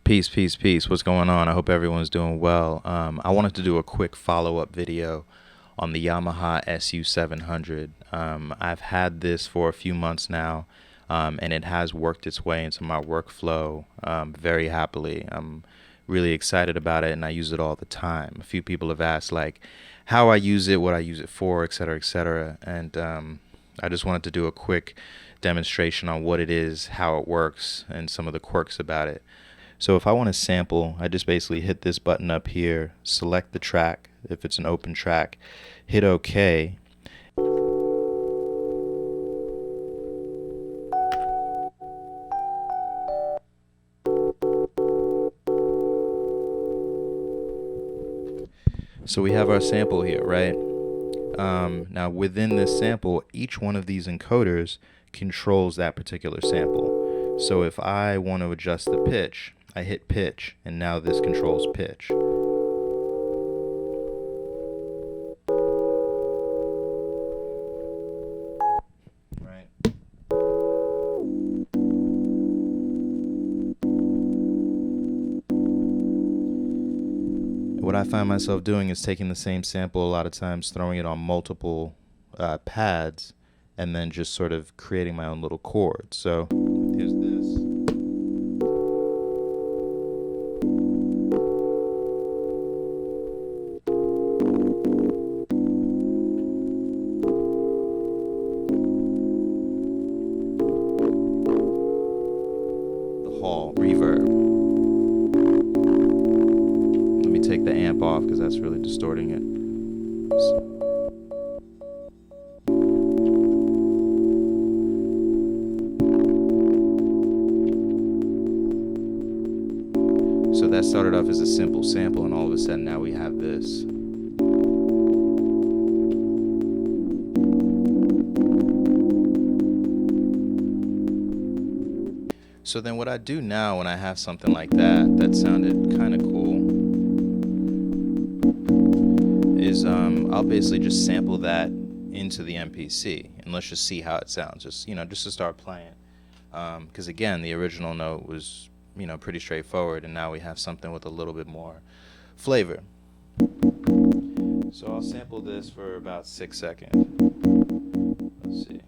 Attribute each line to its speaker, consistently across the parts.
Speaker 1: Peace, peace, peace. What's going on? I hope everyone's doing well. I wanted to do a quick follow-up video on the Yamaha SU 700. I've had this for a few months now, and it has worked its way into my workflow very happily. I'm really excited about it, and I use it all the time. A few people have asked, like, how I use it, what I use it for, etc., etc., and I just wanted to do a quick demonstration on what it is, how it works, and some of the quirks about it. So if I want to sample, I just basically hit this button up here, select the track, if it's an open track, hit OK. So we have our sample here, right? Now within this sample, each one of these encoders controls that particular sample. So if I want to adjust the pitch, I hit pitch, and now this controls pitch. Right. What I find myself doing is taking the same sample a lot of times, throwing it on multiple pads, and then just sort of creating my own little chord. So here's this. Reverb. Let me take the amp off because that's really distorting it. So that started off as a simple sample, and all of a sudden now we have this. So then what I do now when I have something like that sounded kind of cool, is I'll basically just sample that into the MPC, and let's just see how it sounds, just to start playing. Because again, the original note was, pretty straightforward, and now we have something with a little bit more flavor. So I'll sample this for about 6 seconds. Let's see.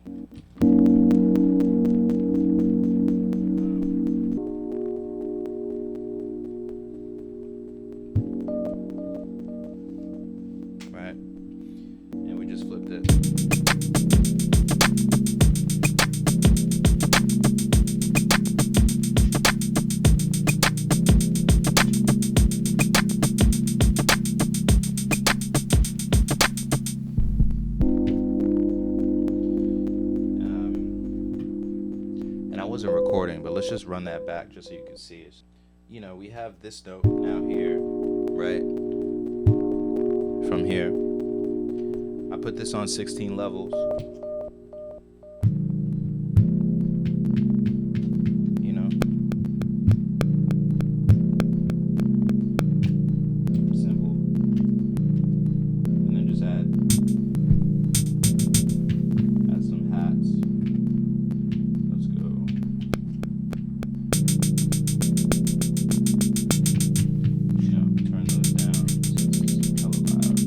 Speaker 1: Right, and we just flipped it. And I wasn't recording, but let's just run that back just so you can see it. We have this note now here, right? From here, I put this on 16 levels. Simple. And then just add some hats. Let's go. Turn those down. It's hella loud.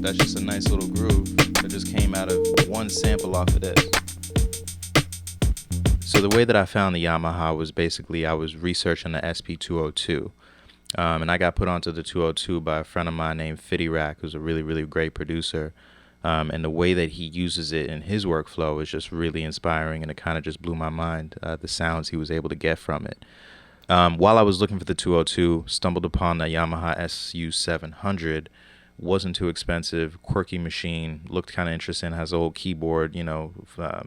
Speaker 1: That's just a nice little groove that just came out of one sample off of this. So the way that I found the Yamaha was basically I was researching the SP202. And I got put onto the 202 by a friend of mine named Fitty Rack, who's a really, really great producer. And the way that he uses it in his workflow is just really inspiring, and it kind of just blew my mind, the sounds he was able to get from it. While I was looking for the 202, stumbled upon the Yamaha SU 700. Wasn't too expensive, quirky machine, looked kind of interesting, has a whole keyboard, you know,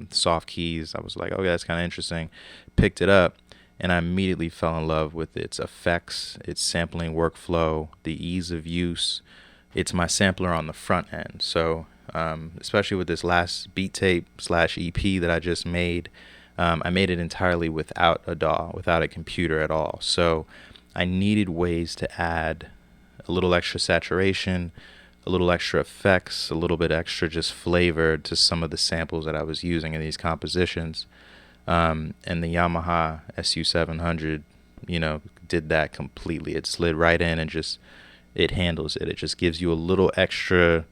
Speaker 1: soft keys. I was like, okay, that's kind of interesting. Picked it up, and I immediately fell in love with its effects, its sampling workflow, the ease of use. It's my sampler on the front end. So especially with this last beat tape / EP that I just made, I made it entirely without a DAW, without a computer at all. So I needed ways to add a little extra saturation, a little extra effects, a little bit extra just flavor to some of the samples that I was using in these compositions. And the Yamaha SU 700, you know, did that completely. It slid right in and just, it handles it. It just gives you a little extra,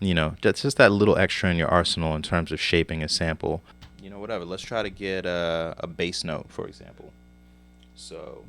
Speaker 1: you know, that's just that little extra in your arsenal in terms of shaping a sample. You know, whatever. Let's try to get a bass note, for example. So.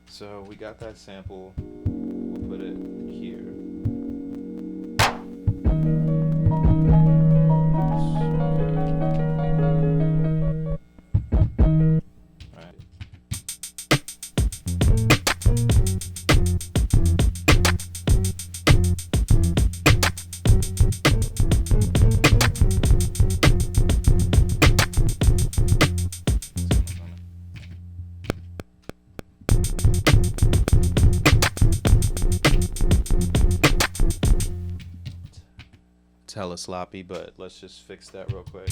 Speaker 1: So we got that sample, we'll put it here. Right. It's hella sloppy, but let's just fix that real quick.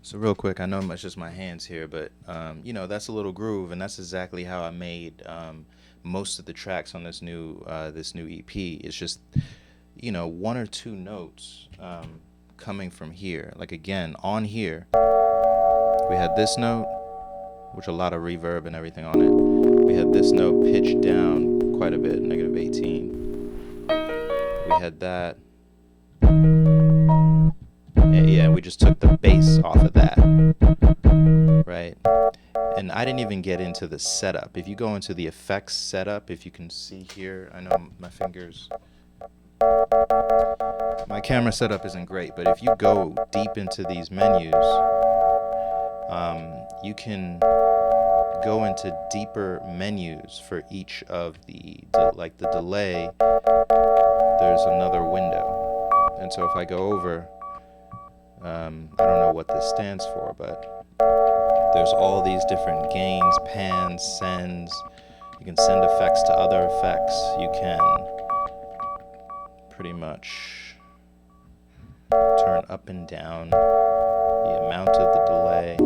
Speaker 1: So real quick, I know it's just my hands here, but you know, that's a little groove, and that's exactly how I made most of the tracks on this new EP. It's just, you know, one or two notes coming from here. Like again, on here, we had this note, which a lot of reverb and everything on it. We had this note pitched down quite a bit, -18. We had that. Yeah, we just took the bass off of that, right? And I didn't even get into the setup. If you go into the effects setup, if you can see here, I know my fingers, my camera setup isn't great, but if you go deep into these menus, you can go into deeper menus for each of the, like the delay, there's another window. And so if I go over, I don't know what this stands for, but there's all these different gains, pans, sends. You can send effects to other effects. You can pretty much turn up and down the amount of the delay.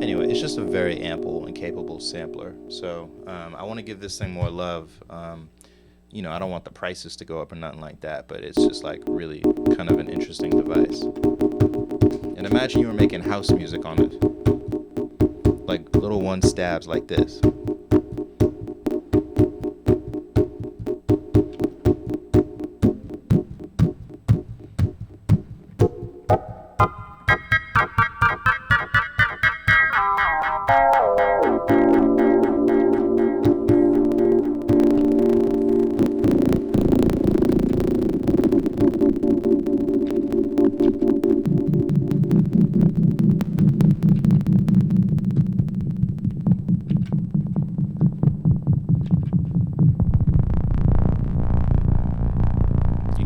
Speaker 1: Anyway, it's just a very ample and capable sampler. So I want to give this thing more love. You know, I don't want the prices to go up or nothing like that, but it's just like really kind of an interesting device. And imagine you were making house music on it, like little one stabs like this.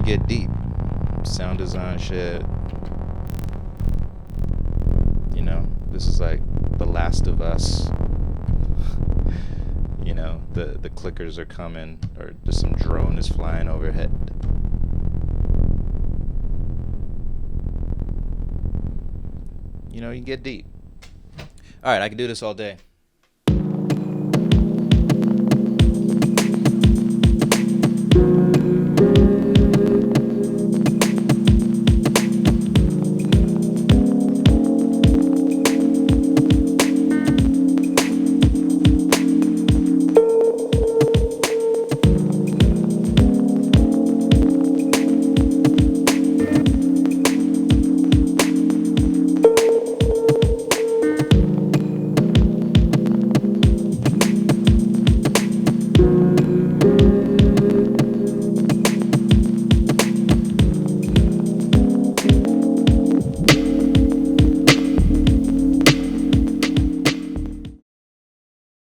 Speaker 1: Get deep, sound design shit. You know, this is like The Last of Us. You know, the clickers are coming, or just some drone is flying overhead. You know, you get deep. All right, I can do this all day.